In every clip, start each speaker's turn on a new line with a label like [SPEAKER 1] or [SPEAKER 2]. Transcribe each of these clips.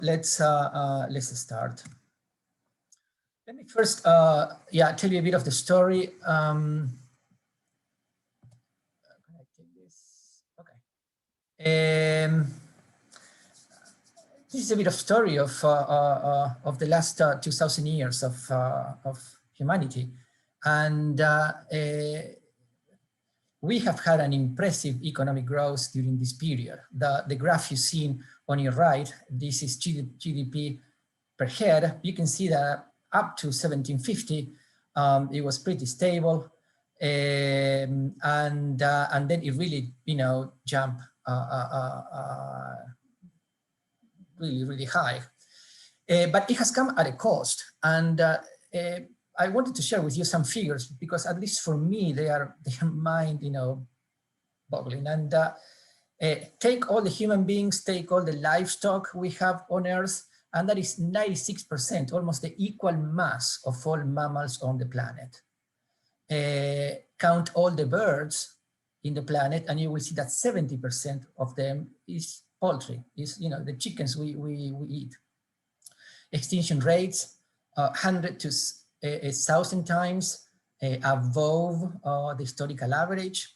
[SPEAKER 1] let's start. Let me first, tell you a bit of the story. This is a bit of story of the last 2,000 years of humanity, and we have had an impressive economic growth during this period. The graph you see on your right, this is GDP per head. You can see that up to 1750, it was pretty stable, and then it really, jumped really high. But it has come at a cost, and I wanted to share with you some figures because, at least for me, they are mind, boggling. And take all the human beings, take all the livestock we have on Earth, and that is 96%, almost the equal mass of all mammals on the planet. Count all the birds in the planet, and you will see that 70% of them is poultry, is the chickens we eat. Extinction rates 100 to 1,000 times above the historical average.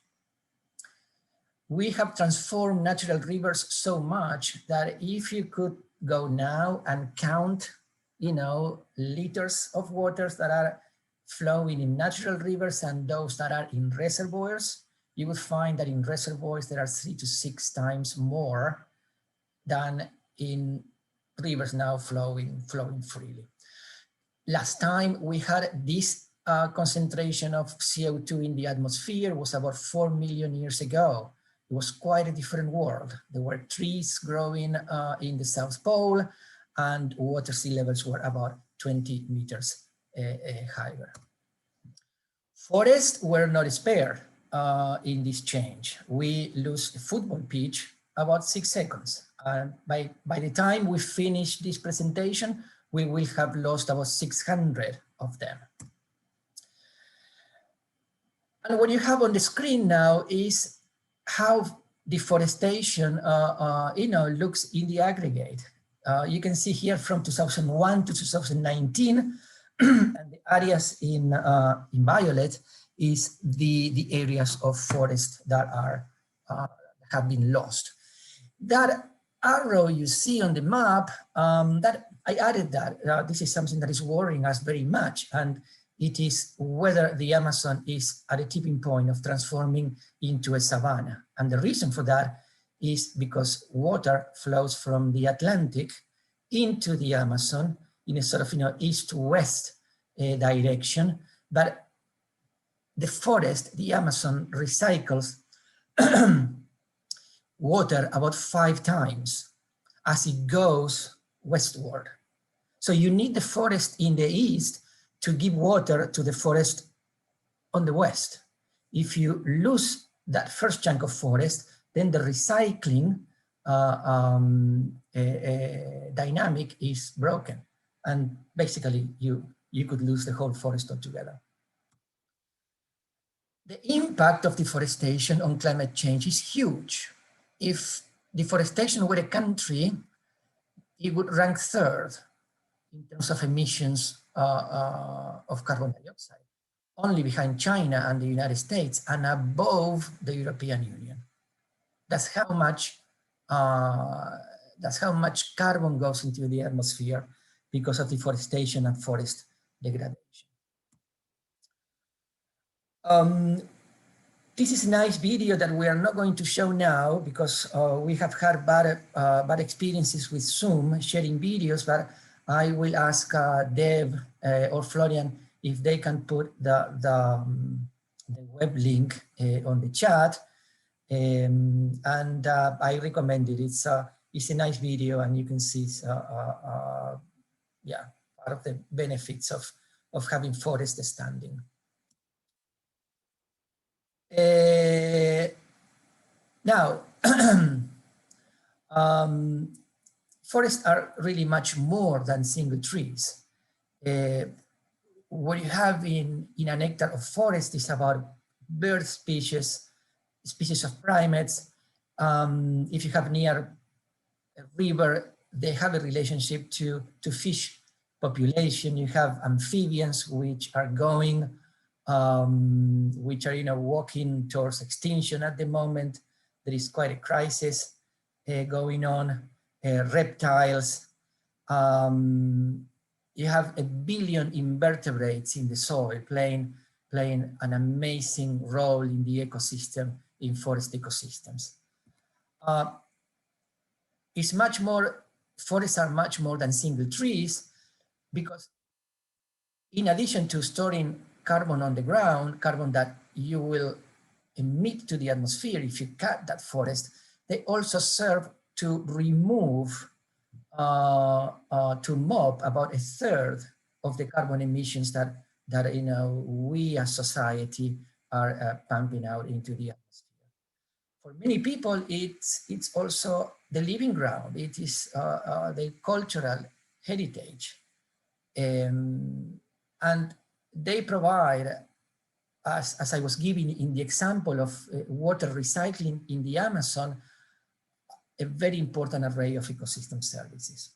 [SPEAKER 1] We have transformed natural rivers so much that if you could go now and count, liters of waters that are flowing in natural rivers and those that are in reservoirs, you will find that in reservoirs there are 3 to 6 times more than in rivers now flowing freely. Last time we had this concentration of CO2 in the atmosphere was about 4 million years ago. It was quite a different world. There were trees growing in the South Pole, and water sea levels were about 20 meters higher. Forests were not spared in this change. We lose a football pitch about 6 seconds. And by the time we finish this presentation, we will have lost about 600 of them. And what you have on the screen now is how deforestation looks in the aggregate. You can see here from 2001 to 2019, and the areas in violet is the areas of forest that have been lost. That arrow you see on the map, that I added that this is something that is worrying us very much, and it is whether the Amazon is at a tipping point of transforming into a savanna. And the reason for that is because water flows from the Atlantic into the Amazon in a sort of east-west direction, but the forest, the Amazon, recycles water about 5 times as it goes westward. So you need the forest in the east to give water to the forest on the west. If you lose that first chunk of forest, then the recycling dynamic is broken. And basically you could lose the whole forest altogether. The impact of deforestation on climate change is huge. If deforestation were a country, it would rank 3rd in terms of emissions of carbon dioxide, only behind China and the United States, and above the European Union. That's how much carbon goes into the atmosphere because of deforestation and forest degradation. This is a nice video that we are not going to show now because we have had bad experiences with Zoom sharing videos, but I will ask Deb or Florian if they can put the web link on the chat. And I recommend it. It's a nice video, and you can see part of the benefits of having forest standing. Now, forests are really much more than single trees. What you have in an hectare of forest is about bird species of primates. If you have near a river, they have a relationship to fish population. You have amphibians which are going, which are walking towards extinction at the moment. There is quite a crisis going on. Reptiles. You have 1 billion invertebrates in the soil playing an amazing role in the ecosystem, in forest ecosystems. It's much more, forests are much more than single trees, because in addition to storing carbon on the ground, carbon that you will emit to the atmosphere if you cut that forest, they also serve to remove, to mop about 1/3 of the carbon emissions that we as society are pumping out into the atmosphere. For many people, it's also the living ground. It is the cultural heritage. And they provide, as I was giving in the example of water recycling in the Amazon, a very important array of ecosystem services.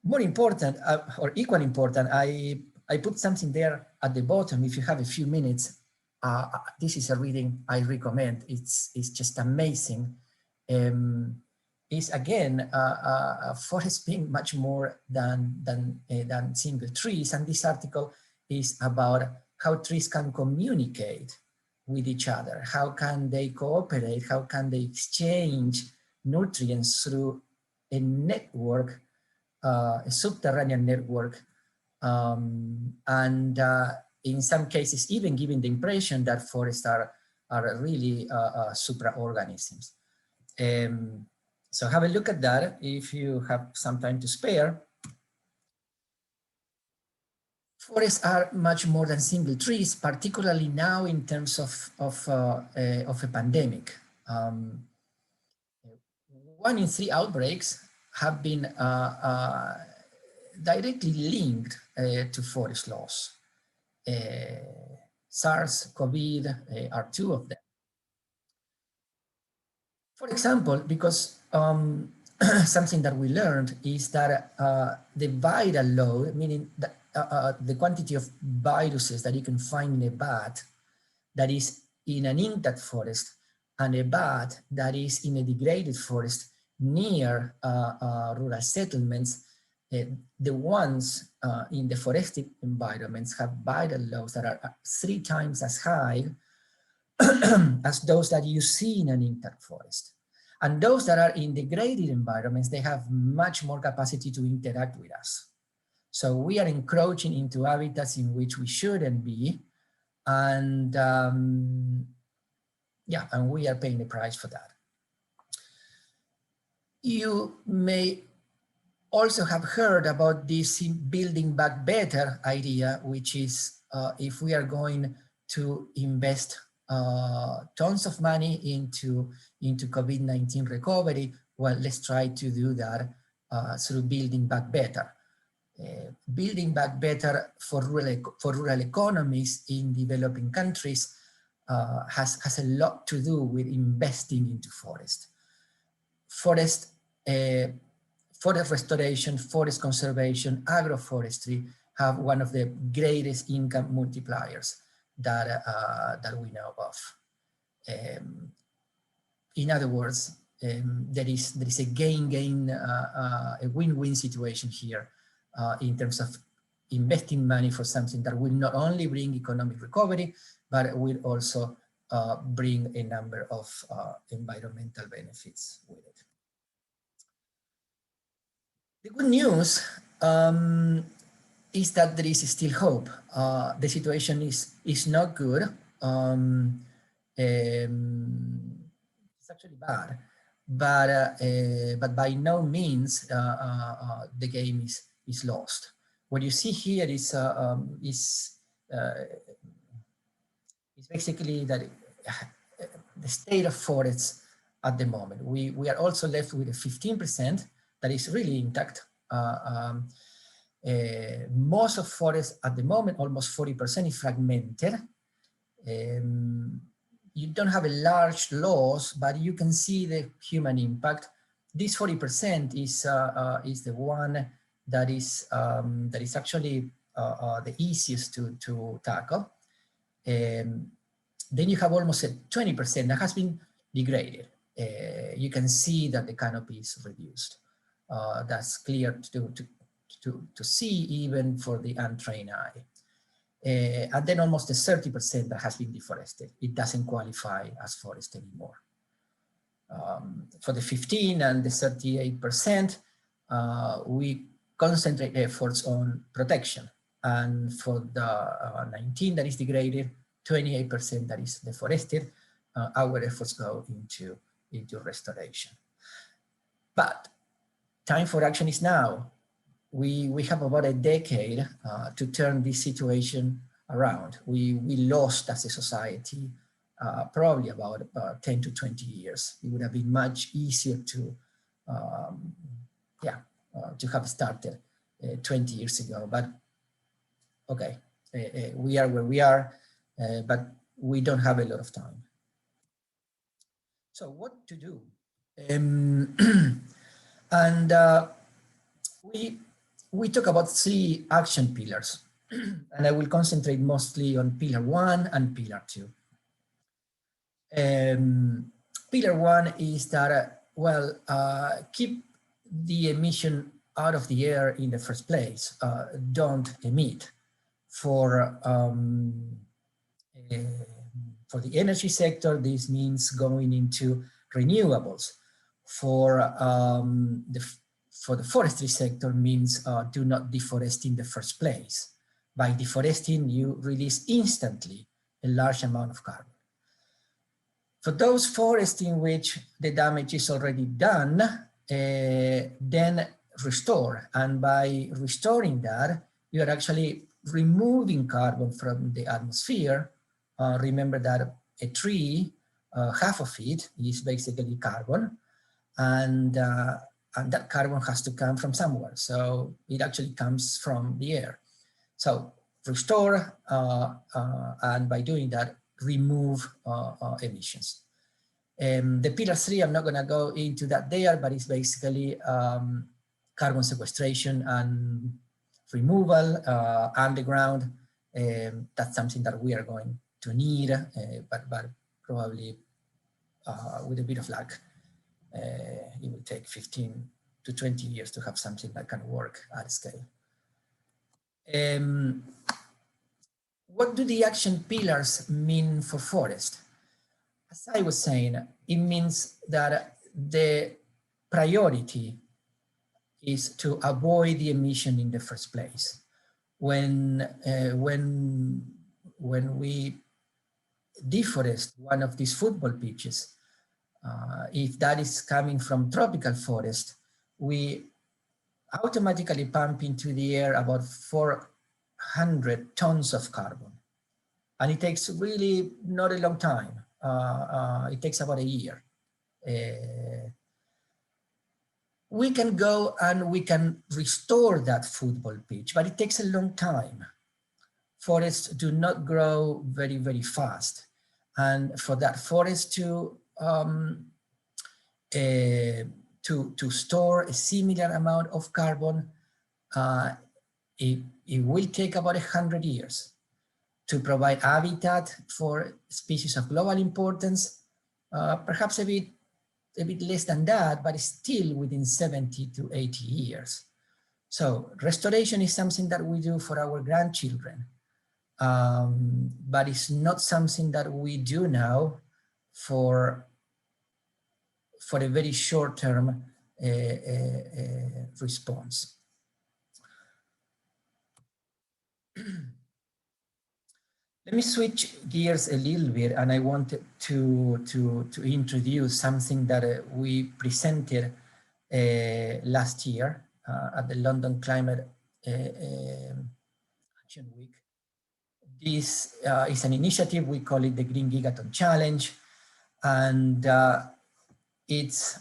[SPEAKER 1] More important, or equally important, I put something there at the bottom. If you have a few minutes, this is a reading I recommend. It's just amazing. Is again forest being much more than single trees, and this article is about how trees can communicate with each other. How can they cooperate? How can they exchange nutrients through a network, a subterranean network, and in some cases even giving the impression that forests are really supraorganisms. So have a look at that if you have some time to spare. Forests are much more than single trees, particularly now in terms of a pandemic. 1 in 3 outbreaks have been directly linked to forest loss. SARS, COVID are 2 of them. For example, because something that we learned is that the viral load, meaning that, the quantity of viruses that you can find in a bat that is in an intact forest and a bat that is in a degraded forest near rural settlements, the ones in the forested environments have viral loads that are 3 times as high as those that you see in an intact forest. And those that are in degraded environments, they have much more capacity to interact with us. So we are encroaching into habitats in which we shouldn't be, and yeah, and we are paying the price for that. You may also have heard about this building back better idea, which is if we are going to invest tons of money into COVID-19 recovery, well, let's try to do that through building back better. Building back better for rural economies in developing countries has a lot to do with investing into forest. Forest restoration, forest conservation, agroforestry have one of the greatest income multipliers that we know of. In other words, there is a gain-gain, a win-win situation here in terms of investing money for something that will not only bring economic recovery, but will also bring a number of environmental benefits with it. The good news is that there is still hope. The situation is not good. It's actually bad, but by no means the game is lost. What you see here is basically that the state of forests at the moment. We are also left with a 15% that is really intact. Most of forests at the moment, almost 40%, is fragmented. You don't have a large loss, but you can see the human impact. this 40% is the one that is actually the easiest to tackle. Then you have almost a 20% that has been degraded. You can see that the canopy is reduced. That's clear to see even for the untrained eye. And then almost the 30% that has been deforested. It doesn't qualify as forest anymore. For the 15 and the 38%, we concentrate efforts on protection. And for the 19 that is degraded, 28% that is deforested, our efforts go into restoration. But time for action is now. We have about a decade to turn this situation around. We lost as a society probably about 10 to 20 years. It would have been much easier to have started 20 years ago. But okay, we are where we are, but we don't have a lot of time. So what to do? And we talk about 3 action pillars, and I will concentrate mostly on pillar 1 and pillar 2. Pillar 1 is that, keep the emission out of the air in the first place. Don't emit. For the energy sector, this means going into renewables. For the forestry sector means do not deforest in the first place. By deforesting, you release instantly a large amount of carbon. For those forests in which the damage is already done, then restore. And by restoring that, you are actually removing carbon from the atmosphere. Remember that a tree, half of it is basically carbon, and that carbon has to come from somewhere. So it actually comes from the air. So restore, and by doing that, remove emissions. The pillar 3, I'm not going to go into that there, but it's basically carbon sequestration and removal underground. That's something that we are going to need, but probably with a bit of luck, it will take 15 to 20 years to have something that can work at scale. What do the action pillars mean for forest? As I was saying, it means that the priority is to avoid the emission in the first place. When we deforest one of these football pitches, if that is coming from tropical forest, we automatically pump into the air about 400 tons of carbon. And it takes really not a long time. It takes about a year. We can go and we can restore that football pitch, but it takes a long time. Forests do not grow very, very fast. And for that forest to store a similar amount of carbon, it will take about 100 years to provide habitat for species of global importance, perhaps a bit less than that, but still within 70 to 80 years. So restoration is something that we do for our grandchildren, but it's not something that we do now for a very short-term response. Let me switch gears a little bit, and I wanted to introduce something that we presented last year at the London Climate Action Week. This is an initiative, we call it the Green Gigaton Challenge, and it's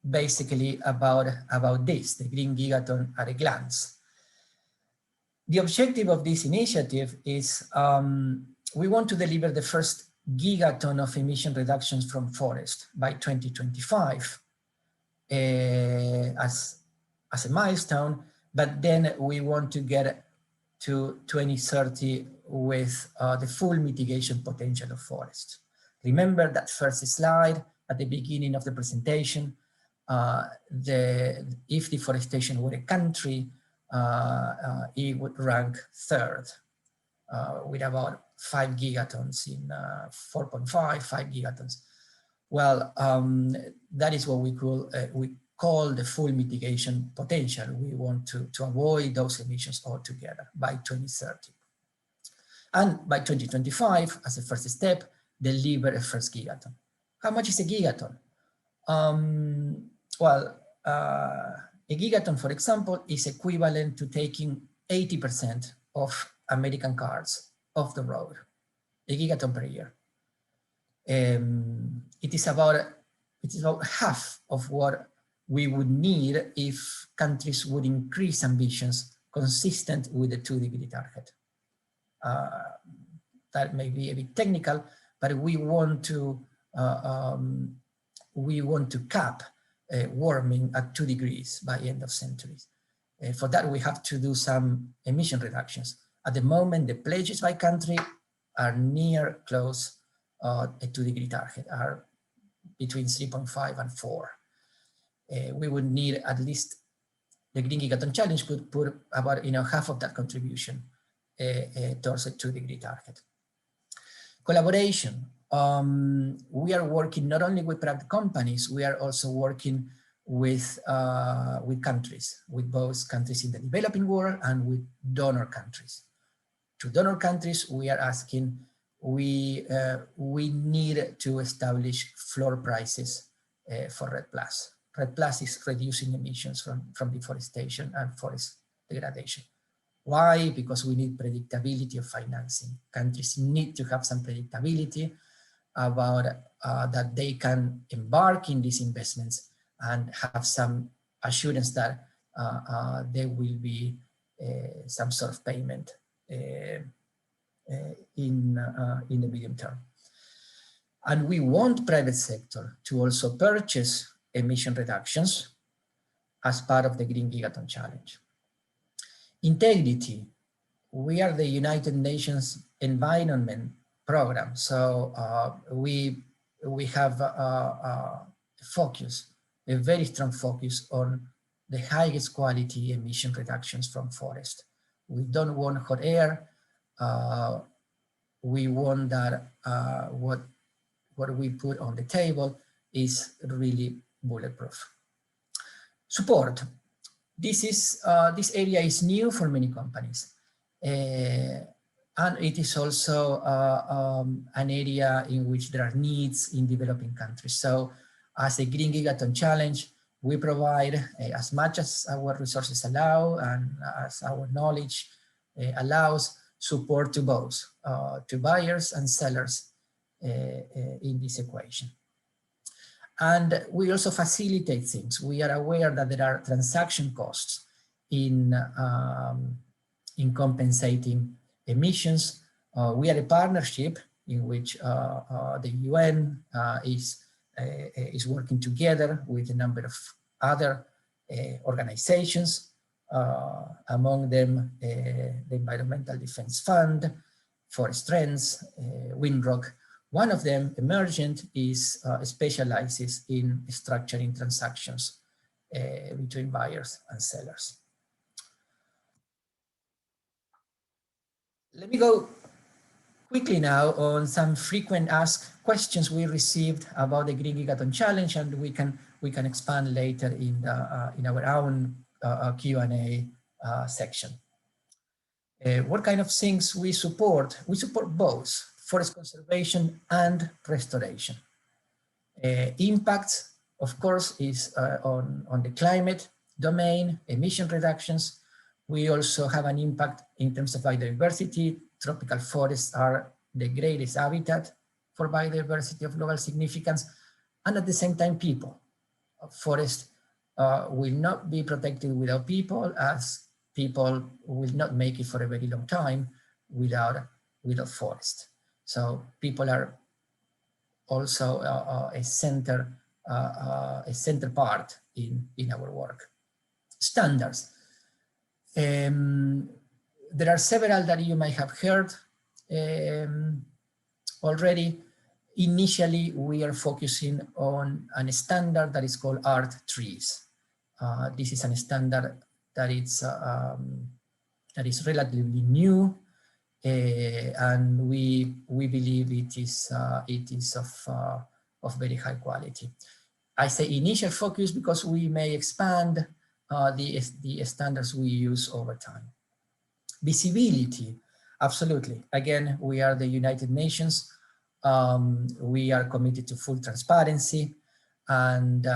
[SPEAKER 1] basically about this, the Green Gigaton at a glance. The objective of this initiative is we want to deliver the first gigaton of emission reductions from forest by 2025. as a milestone, but then we want to get to 2030 with the full mitigation potential of forests. Remember that first slide at the beginning of the presentation, if deforestation were a country, it would rank third with about 5 gigatons in 4.5, 5 gigatons. Well, that is what we call the full mitigation potential. We want to avoid those emissions altogether by 2030. And by 2025, as a first step, deliver a first gigaton. How much is a gigaton? Well, a gigaton, for example, is equivalent to taking 80% of American cars off the road, a gigaton per year. It is about half of what we would need if countries would increase ambitions consistent with the 2-degree target. That may be a bit technical, but we want to cap warming at 2 degrees by end of century. For that, we have to do some emission reductions. At the moment, the pledges by country are near close a 2-degree target, are between 3.5 and 4. We would need at least, the Green Gigaton Challenge could put about half of that contribution towards a 2-degree target. Collaboration. We are working not only with private companies, we are also working with countries, with both countries in the developing world and with donor countries. To donor countries, we are asking, we need to establish floor prices for REDD+. REDD+ is reducing emissions from deforestation and forest degradation. Why? Because we need predictability of financing. Countries need to have some predictability about that they can embark in these investments and have some assurance that there will be some sort of payment in the medium term. And we want private sector to also purchase emission reductions as part of the Green Gigaton Challenge. Integrity. We are the United Nations Environment Program, so we have a very strong focus on the highest quality emission reductions from forest. We don't want hot air. We want that what we put on the table is really bulletproof. Support. This area is new for many companies, and it is also an area in which there are needs in developing countries. So as a Green Gigaton Challenge, we provide as much as our resources allow and as our knowledge allows support to both, to buyers and sellers in this equation. And we also facilitate things. We are aware that there are transaction costs in compensating emissions. We are a partnership in which the UN is working together with a number of other organizations, among them the Environmental Defense Fund, Forest Trends, Windrock. One of them, Emergent, specializes in structuring transactions between buyers and sellers. Let me go quickly now on some frequent asked questions we received about the Green Gigaton Challenge, and we can expand later in our own Q&A section. What kind of things we support? We support both forest conservation and restoration. Impact, of course, is on the climate domain, emission reductions. We also have an impact in terms of biodiversity. Tropical forests are the greatest habitat for biodiversity of global significance, and at the same time, people. Forests will not be protected without people, as people will not make it for a very long time without forest. So people are also a center a center part in our work. Standards. There are several that you might have heard already. Initially, we are focusing on a standard that is called art trees. This is a standard that is relatively new, and we believe it is of very high quality. I say initial focus because we may expand the standards we use over time. Visibility, absolutely. Again, we are the United Nations. We are committed to full transparency, and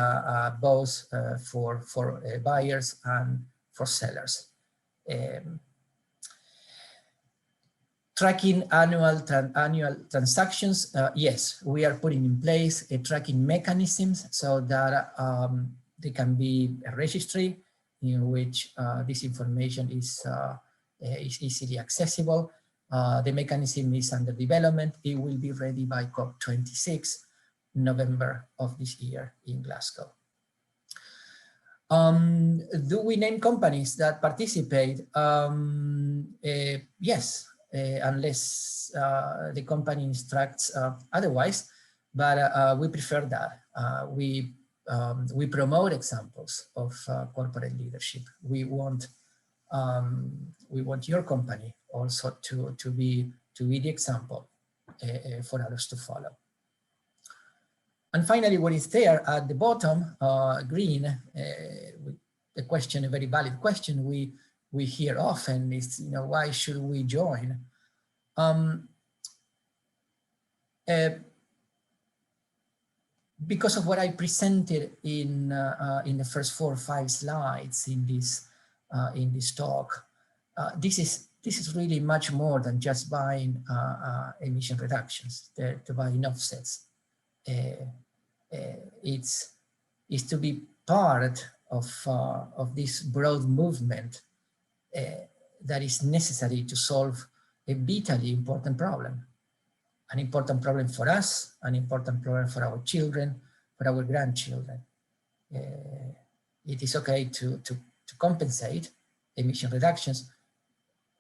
[SPEAKER 1] both for buyers and for sellers. Tracking annual transactions, yes, we are putting in place tracking mechanisms so that there can be a registry in which this information is easily accessible. The mechanism is under development. It will be ready by COP26, November of this year in Glasgow. Do we name companies that participate? Yes, unless the company instructs otherwise, but we prefer that. We promote examples of corporate leadership. We want your company also to be the example for others to follow. And finally, what is there at the bottom, green, the question, a very valid question we hear often is, why should we join? Because of what I presented in the first 4 or 5 slides in this talk, this is really much more than just buying emission reductions, to buying offsets. It's to be part of this broad movement that is necessary to solve a vitally important problem. An important problem for us, an important problem for our children, for our grandchildren. It is okay to compensate emission reductions.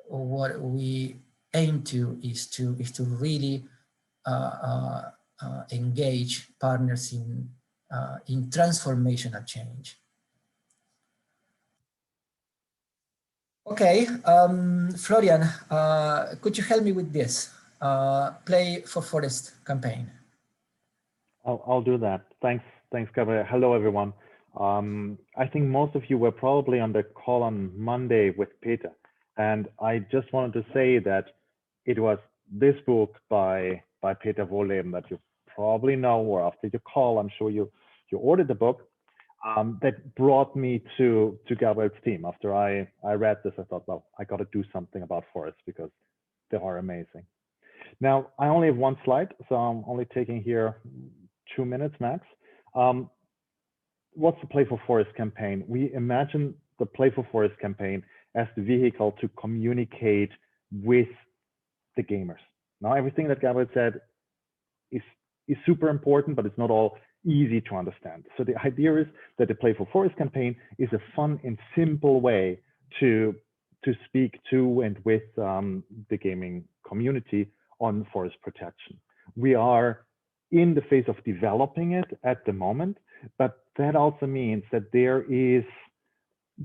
[SPEAKER 1] What we aim to is to really engage partners in transformational change. Okay, Florian, could you help me with this? Play for Forest campaign.
[SPEAKER 2] I'll do that. Thanks, Gabriel. Hello, everyone. I think most of you were probably on the call on Monday with Peter, and I just wanted to say that it was this book by Peter Wohleben that you probably know, or after your call, I'm sure you ordered the book, that brought me to Gabriel's team. After I read this, I thought, well, I got to do something about forests because they are amazing. Now, I only have 1 slide, so I'm only taking here 2 minutes max. What's the Play for Forest campaign? We imagine the Play for Forest campaign as the vehicle to communicate with the gamers. Now, everything that Gabriel said is super important, but it's not all easy to understand. So the idea is that the Play for Forest campaign is a fun and simple way to speak to and with the gaming community on forest protection. We are in the phase of developing it at the moment, but that also means that there is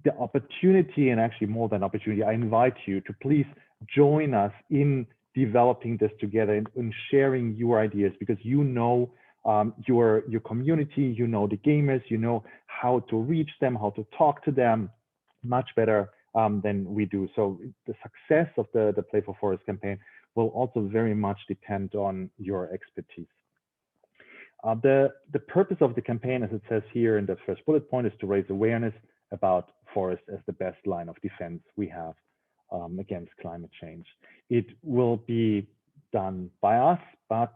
[SPEAKER 2] the opportunity, and actually more than opportunity, I invite you to please join us in developing this together and in sharing your ideas, because you know your community, you know the gamers, you know how to reach them, how to talk to them much better than we do. So the success of the Play for Forest campaign will also very much depend on your expertise. The purpose of the campaign, as it says here in the first bullet point, is to raise awareness about forest as the best line of defense we have against climate change. It will be done by us, but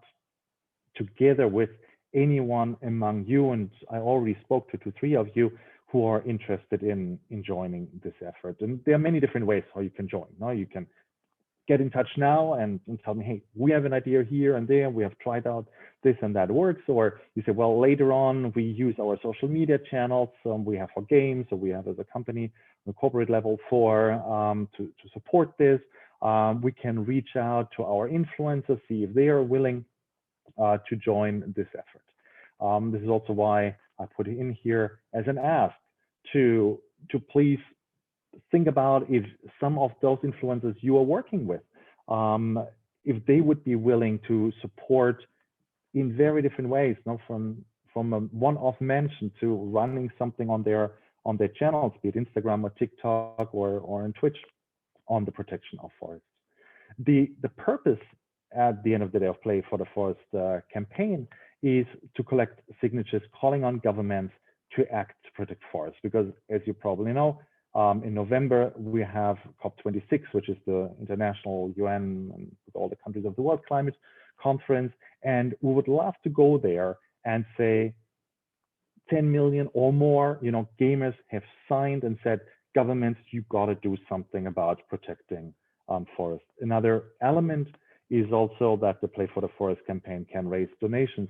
[SPEAKER 2] together with anyone among you, and I already spoke to 2 or 3 of you who are interested in joining this effort. And there are many different ways how you can join. Now you can get in touch now and tell me, hey, we have an idea here and there, we have tried out this and that works. Or you say, well, later on, we use our social media channels, we have for games, or we have as a company, on the corporate level to support this. We can reach out to our influencers, see if they are willing to join this effort. This is also why I put it in here as an ask to please think about if some of those influencers you are working with, if they would be willing to support in very different ways, from a one-off mention to running something on their channels, be it Instagram or TikTok or on Twitch, on the protection of forests. The purpose at the end of the day of Play for the Forest campaign is to collect signatures calling on governments to act to protect forests, because as you probably know, in November, we have COP26, which is the international UN and all the countries of the world climate conference. And we would love to go there and say 10 million or more, gamers have signed and said, governments, you got to do something about protecting forests. Another element is also that the Play for the Forest campaign can raise donations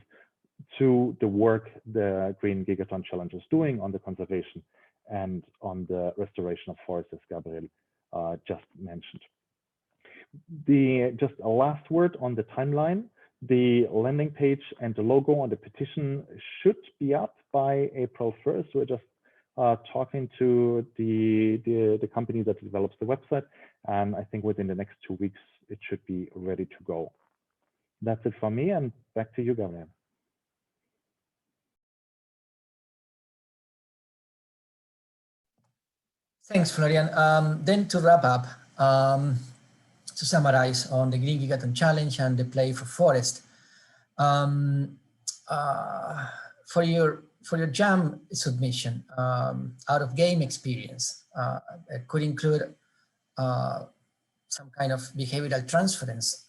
[SPEAKER 2] to the work the Green Gigaton Challenge is doing on the conservation and on the restoration of forests, as Gabriel just mentioned. Just a last word on the timeline. The landing page and the logo on the petition should be up by April 1st. We're just talking to the company that develops the website, and I think within the next 2 weeks, it should be ready to go. That's it from me, and back to you, Gabriel.
[SPEAKER 1] Thanks, Florian. Then to wrap up, to summarize on the Green Gigaton Challenge and the Play for Forest, for your jam submission, out of game experience, it could include some kind of behavioral transference,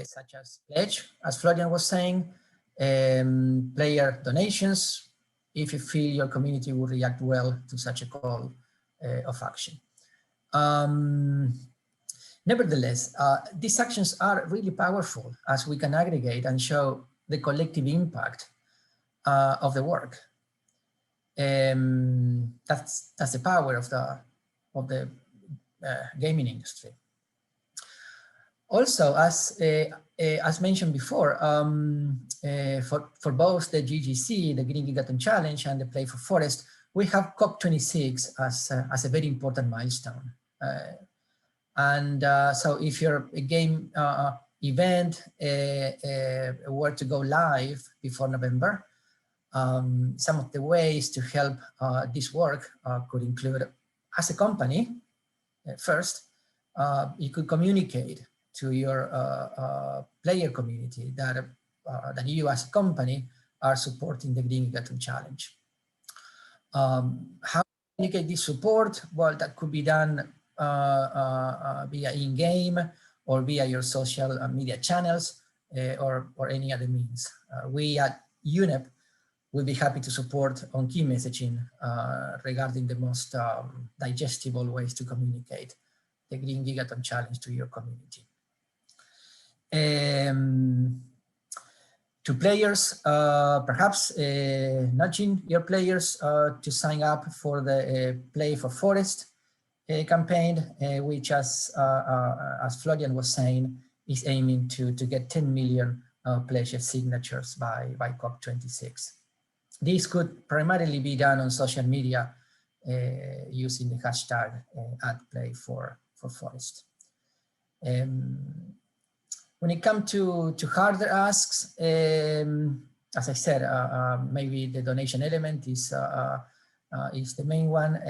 [SPEAKER 1] such as pledge, as Florian was saying, player donations, if you feel your community will react well to such a call of action. Nevertheless, these actions are really powerful as we can aggregate and show the collective impact of the work. That's the power of the gaming industry. Also, as mentioned before, for both the GGC, the Green Gigaton Challenge, and the Play for Forest, we have COP26 as a very important milestone. So if your game event were to go live before November, some of the ways to help this work could include, as a company, first, you could communicate to your player community that you as a company are supporting the Green Gigaton Challenge. How to communicate this support? Well, that could be done via in-game or via your social media channels or any other means. We at UNEP will be happy to support on key messaging regarding the most digestible ways to communicate the Green Gigaton Challenge to your community. To players, perhaps nudging your players to sign up for the Play for Forest campaign, which, as Florian was saying, is aiming to get 10 million pledge signatures by COP26. This could primarily be done on social media using the hashtag @Play4Forest. When it comes to harder asks, as I said, maybe the donation element is the main one,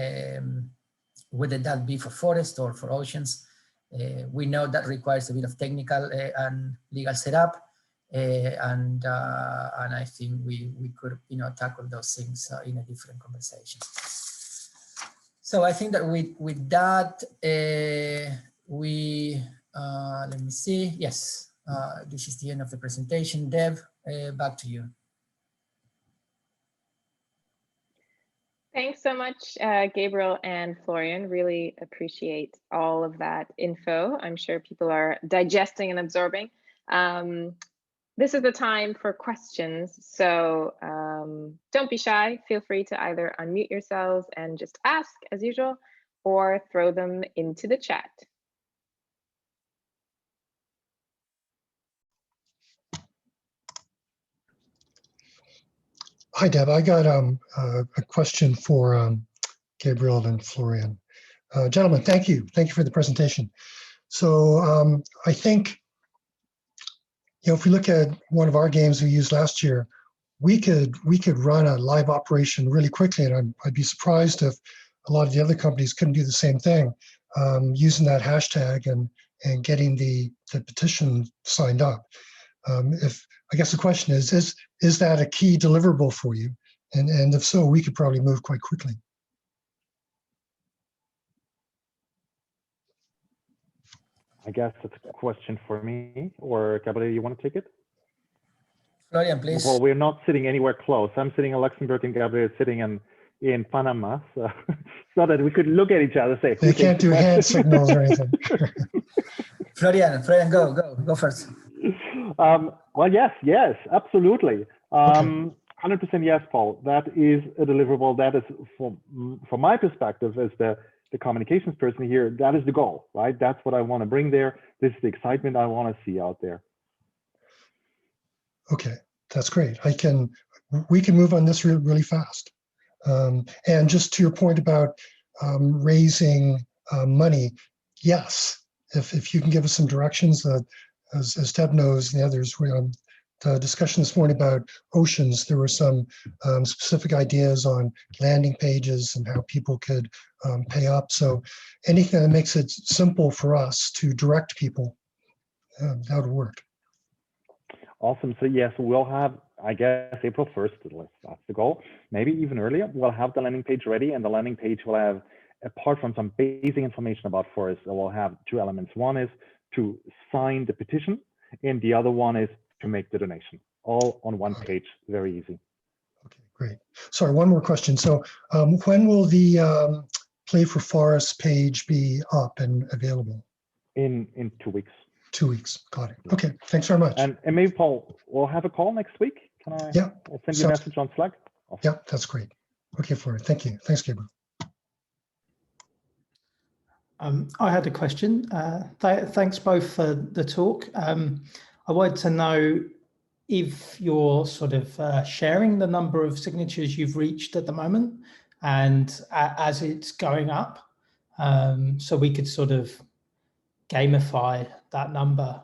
[SPEAKER 1] whether that be for forest or for oceans. We know that requires a bit of technical and legal setup, and I think we could tackle those things in a different conversation. So I think that with that let me see. Yes, this is the end of the presentation. Dev, back to you.
[SPEAKER 3] Thanks so much, Gabriel and Florian. Really appreciate all of that info. I'm sure people are digesting and absorbing. This is the time for questions, so don't be shy. Feel free to either unmute yourselves and just ask as usual, or throw them into the chat.
[SPEAKER 4] Hi, Deb. I got a question for Gabriel and Florian. Gentlemen, thank you. Thank you for the presentation. So I think, if we look at one of our games we used last year, we could run a live operation really quickly, and I'd be surprised if a lot of the other companies couldn't do the same thing, using that hashtag and getting the petition signed up. I guess the question is that a key deliverable for you? And if so, we could probably move quite quickly.
[SPEAKER 2] I guess that's a question for me, or Gabriel, you want to take it?
[SPEAKER 1] Florian, please.
[SPEAKER 2] Well, we're not sitting anywhere close. I'm sitting in Luxembourg and Gabriel is sitting in Panama. So it's not that we could look at each other and say,
[SPEAKER 4] they can't do hand signals or anything.
[SPEAKER 1] Florian, go first.
[SPEAKER 2] Well, yes, absolutely. 100% yes, Paul. That is a deliverable. That is, from my perspective, as the communications person here, that is the goal, right? That's what I want to bring there. This is the excitement I want to see out there.
[SPEAKER 4] Okay, that's great. We can move on this really fast. And just to your point about raising money, yes, if you can give us some directions, as Deb knows and the others, the discussion this morning about oceans, there were some specific ideas on landing pages and how people could pay up. So anything that makes it simple for us to direct people, that would work.
[SPEAKER 2] Awesome. So yes, we'll have, I guess, April 1st, that's the goal. Maybe even earlier, we'll have the landing page ready, and the landing page will have, apart from some basic information about forests, it will have two elements. One is to sign the petition, and the other one is to make the donation, all on one page. Very easy.
[SPEAKER 4] Okay, great. Sorry, one more question. So when will the Play for Forests page be up and available?
[SPEAKER 2] In 2 weeks.
[SPEAKER 4] 2 weeks, got it. Okay, thanks very much.
[SPEAKER 2] And maybe, Paul, we'll have a call next week. Can I I'll send you a message on Slack? Awesome.
[SPEAKER 4] Yeah, that's great. Okay, Florian, thank you. Thanks, Gabriel.
[SPEAKER 5] I had a question. Thanks both for the talk. I wanted to know if you're sort of sharing the number of signatures you've reached at the moment and as it's going up, so we could sort of gamify that number.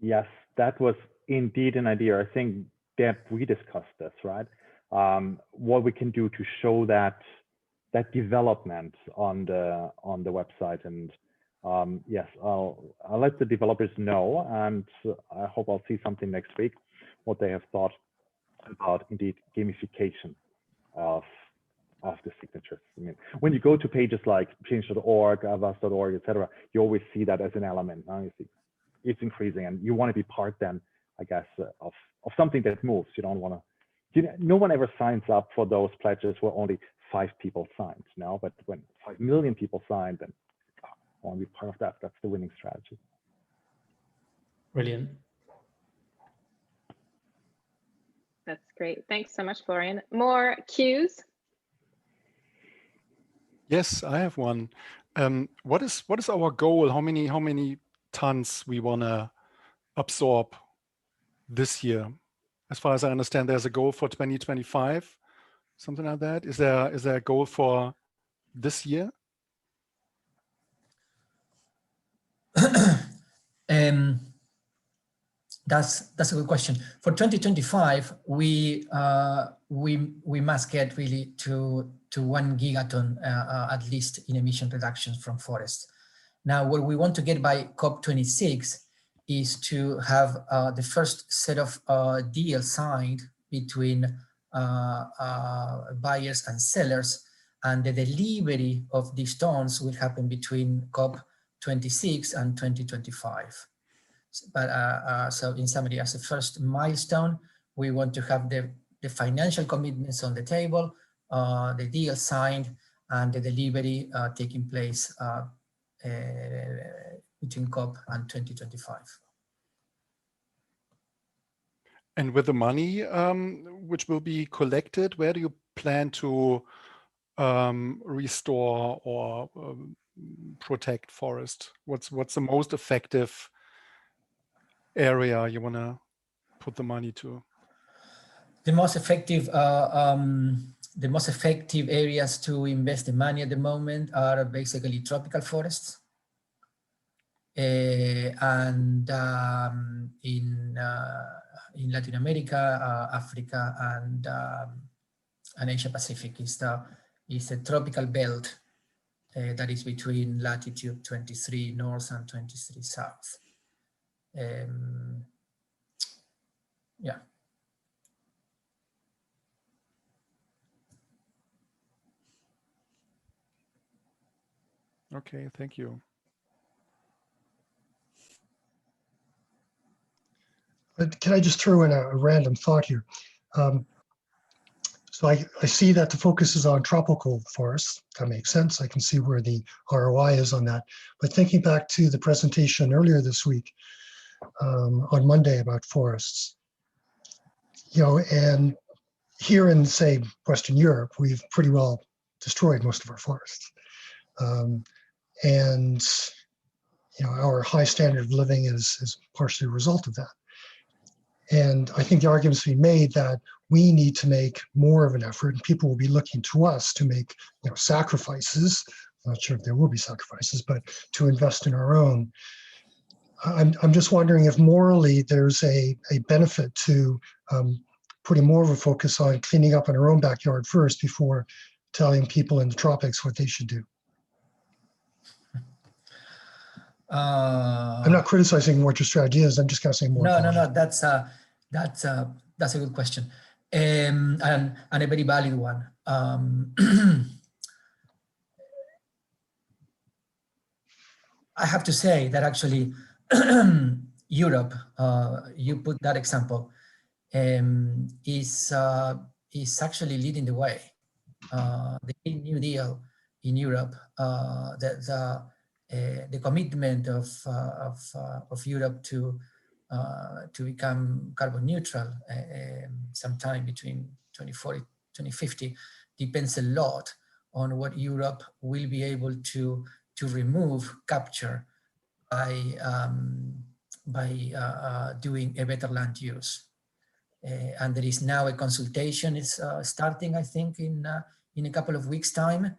[SPEAKER 2] Yes, that was indeed an idea. I think, Deb, we discussed this, right? What we can do to show that development on the website, and yes, I'll let the developers know, and I hope I'll see something next week what they have thought about indeed gamification of the signatures. I mean, when you go to pages like change.org, avas.org, etc., you always see that as an element. You see it's increasing, and you want to be part then, I guess, of something that moves. You don't want to. No one ever signs up for those pledges where only 5 people signed. No, but when 5 million people signed, then I want to be part of that. That's the winning strategy.
[SPEAKER 5] Brilliant.
[SPEAKER 3] That's great. Thanks so much, Florian. More cues?
[SPEAKER 6] Yes, I have one. What is our goal? How many tons we want to absorb this year? As far as I understand, there's a goal for 2025, something like that. Is there a goal for this year?
[SPEAKER 1] That's a good question. For 2025, we must get really to 1 gigaton at least in emission reductions from forests. Now, what we want to get by COP26 is to have the first set of deals signed between buyers and sellers, and the delivery of these tons will happen between COP26 and 2025. But so in summary, as a first milestone, we want to have the the financial commitments on the table, the deal signed, and the delivery taking place between COP and 2025.
[SPEAKER 6] And with the money which will be collected, where do you plan to restore or protect forest? What's the most effective area you want to put the money to?
[SPEAKER 1] The most effective areas to invest the money at the moment are basically tropical forests, and in Latin America, Africa, and Asia Pacific is a tropical belt that is between latitude 23 north and 23 south. Yeah.
[SPEAKER 6] Okay, thank you.
[SPEAKER 4] Can I just throw in a random thought here? So I see that the focus is on tropical forests. That makes sense. I can see where the ROI is on that. But thinking back to the presentation earlier this week on Monday about forests, and here in, say, Western Europe, we've pretty well destroyed most of our forests. And our high standard of living is partially a result of that. And I think the argument's been made that we need to make more of an effort, and people will be looking to us to make sacrifices. I'm not sure if there will be sacrifices, but to invest in our own. I'm just wondering if morally there's a benefit to putting more of a focus on cleaning up in our own backyard first before telling people in the tropics what they should do. I'm not criticizing what your strategy is. I'm just kind of saying more.
[SPEAKER 1] No. That's a good question, and a very valid one. I have to say that actually, Europe, you put that example, is actually leading the way. The Green New Deal in Europe, the commitment of Europe to become carbon neutral sometime between 2040, 2050 depends a lot on what Europe will be able to remove, capture by doing a better land use. And there is now a consultation is starting, I think, in a couple of weeks' time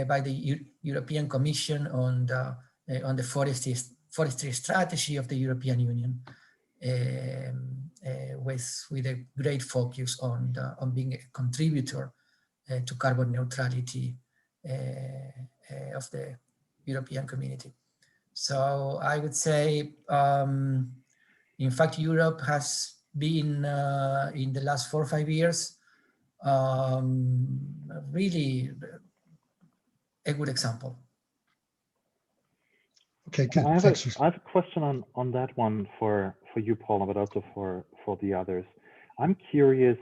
[SPEAKER 1] by the European Commission on the forestry strategy of the European Union, with a great focus on being a contributor to carbon neutrality of the European community. So I would say, in fact, Europe has been in the last 4 or 5 years really a good example.
[SPEAKER 4] Okay, good.
[SPEAKER 2] I have
[SPEAKER 4] Thanks.
[SPEAKER 2] I have a question on that one for you, Paula, but also for the others. I'm curious,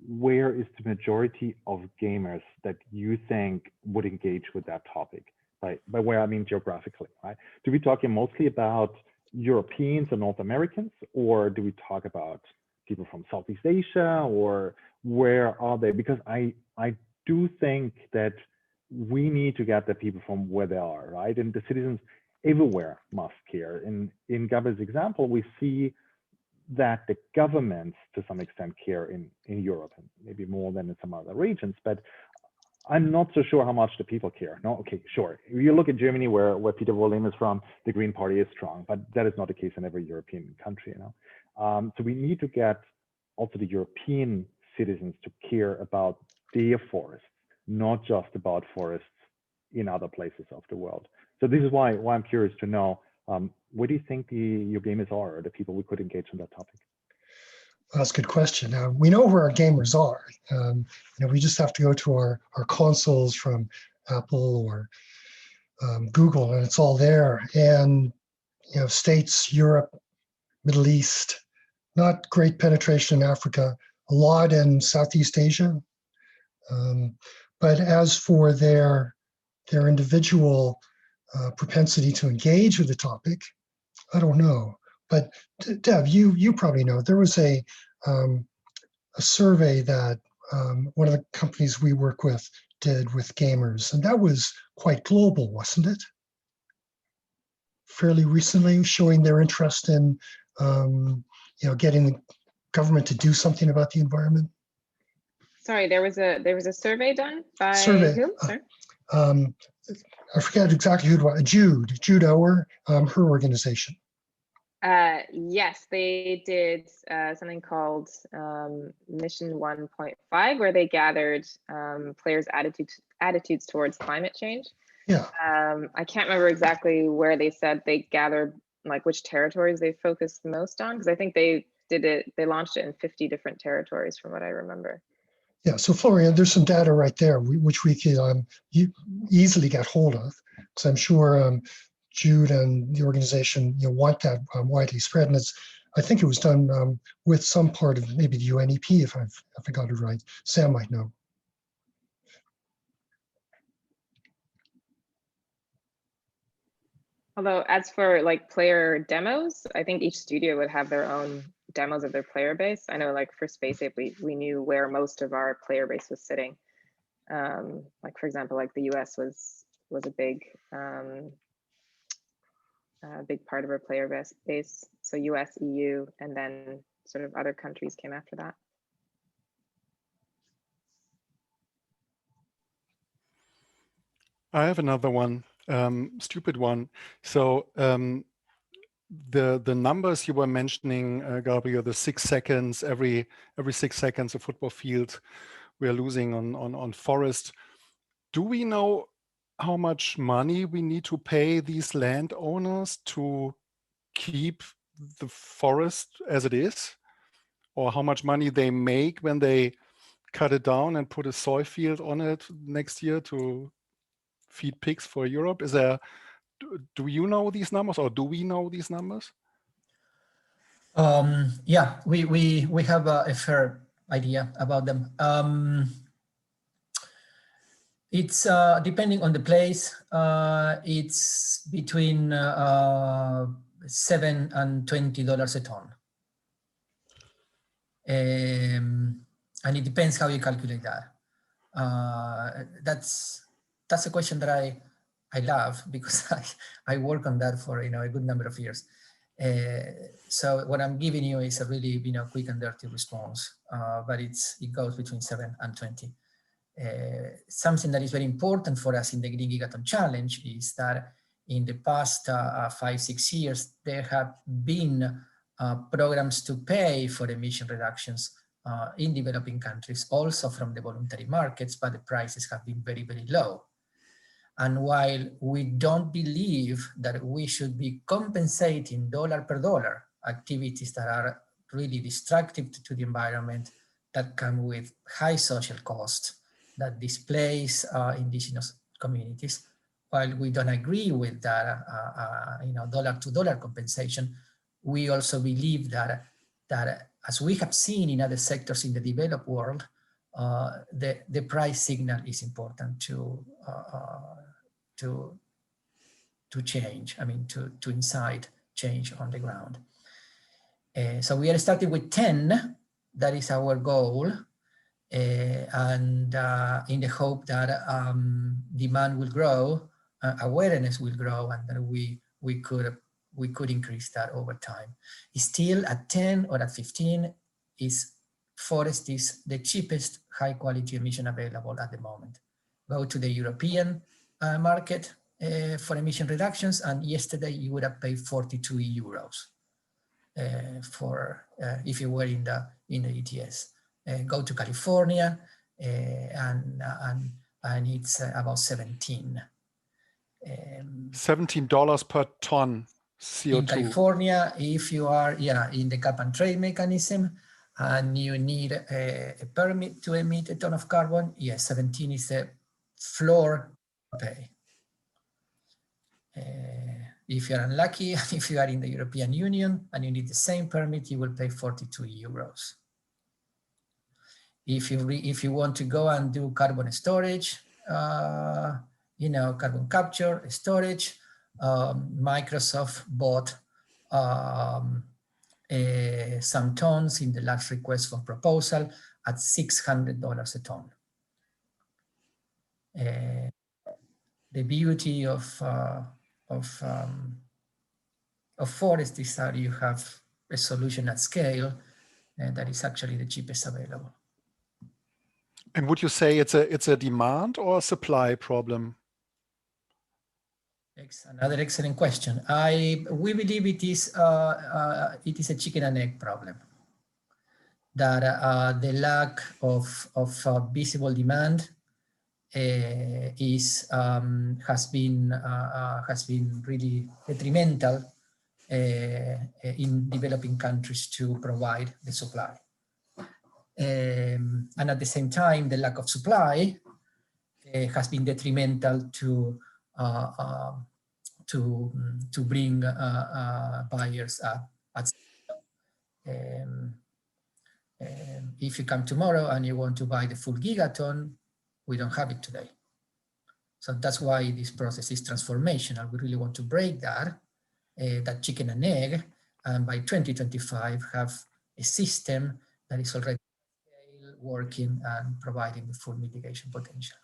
[SPEAKER 2] where is the majority of gamers that you think would engage with that topic? By where I mean geographically, right? Do we talking mostly about Europeans and North Americans, or do we talk about people from Southeast Asia, or where are they? Because I do think that we need to get the people from where they are, right? And the citizens everywhere must care. In Gabriel's example, we see that the governments to some extent care in Europe, and maybe more than in some other regions, but I'm not so sure how much the people care. No, okay, sure. You look at Germany, where Peter Wollheim is from, the Green Party is strong, but that is not the case in every European country, So we need to get also the European citizens to care about their forests, not just about forests in other places of the world. So this is why I'm curious to know, where do you think your gamers are, or the people we could engage on that topic?
[SPEAKER 4] That's a good question. We know where our gamers are. We just have to go to our consoles from Apple or Google, and it's all there. And States, Europe, Middle East, not great penetration in Africa, a lot in Southeast Asia. But as for their individual propensity to engage with the topic, I don't know. But Deb, you probably know, there was a survey that one of the companies we work with did with gamers, and that was quite global, wasn't it? Fairly recently, showing their interest in getting the government to do something about the environment.
[SPEAKER 3] Sorry, there was a survey done by whom? Sorry.
[SPEAKER 4] I forget exactly who it was. Jude Auer, her organization.
[SPEAKER 3] Yes, they did something called Mission 1.5, where they gathered players' attitudes towards climate change.
[SPEAKER 4] Yeah.
[SPEAKER 3] I can't remember exactly where they said they gathered, like which territories they focused most on, because I think they launched it in 50 different territories from what I remember.
[SPEAKER 4] Yeah, so Florian, there's some data right there which we can easily get hold of, because I'm sure Jude and the organization want that widely spread, and I think it was done with some part of maybe the UNEP, if I got it right. Sam might know.
[SPEAKER 3] Although as for like player demos, I think each studio would have their own demos of their player base. I know like for Space Ape, we knew where most of our player base was sitting. Like for example, like the US was a big part of our player base. So US, EU, and then sort of other countries came after that.
[SPEAKER 6] I have another one, stupid one. So the numbers you were mentioning, Gabriel, the 6 seconds, every 6 seconds a football field we are losing on forest. Do we know how much money we need to pay these landowners to keep the forest as it is? Or how much money they make when they cut it down and put a soy field on it next year to feed pigs for Europe? Is there, do you know these numbers, or do we know these numbers?
[SPEAKER 1] Yeah, we have a fair idea about them. It's depending on the place. It's between $7 and $20 a ton, and it depends how you calculate that. That's a question that I love, because I work on that for a good number of years. So what I'm giving you is a really quick and dirty response, but it goes between 7 and 20. Something that is very important for us in the Green Gigaton Challenge is that in the past 5-6 years, there have been programs to pay for emission reductions in developing countries, also from the voluntary markets, but the prices have been very, very low. And while we don't believe that we should be compensating dollar per dollar activities that are really destructive to the environment, that come with high social costs, that displace indigenous communities, while we don't agree with that dollar to dollar compensation, we also believe that as we have seen in other sectors in the developed world, the price signal is important to change, to incite change on the ground. So we are starting with 10, that is our goal, and in the hope that demand will grow, awareness will grow, and that we could increase that over time. Still at 10 or at 15, forest is the cheapest high quality emission available at the moment. Go to the European market for emission reductions, and yesterday you would have paid 42 euros for if you were in the ETS. Go to California, and it's about 17.
[SPEAKER 6] $17 per ton CO2.
[SPEAKER 1] In California, if you are in the cap and trade mechanism, and you need a permit to emit a ton of carbon, yes, 17 is the floor pay. If you're unlucky, if you are in the European Union and you need the same permit, you will pay 42 euros. if you want to go and do carbon storage, you know, carbon capture, storage, Microsoft bought some tons in the last request for proposal at $600 a ton. The beauty of forest is that you have a solution at scale that is actually the cheapest available.
[SPEAKER 6] And would you say it's a demand or a supply problem?
[SPEAKER 1] Another excellent question. We believe it is a chicken and egg problem. That the lack of visible demand has been really detrimental in developing countries to provide the supply. And at the same time, the lack of supply has been detrimental to bring buyers at if you come tomorrow and you want to buy the full gigaton, we don't have it today. So that's why this process is transformational. We really want to break that chicken and egg, and by 2025 have a system that is already working and providing the full mitigation potential.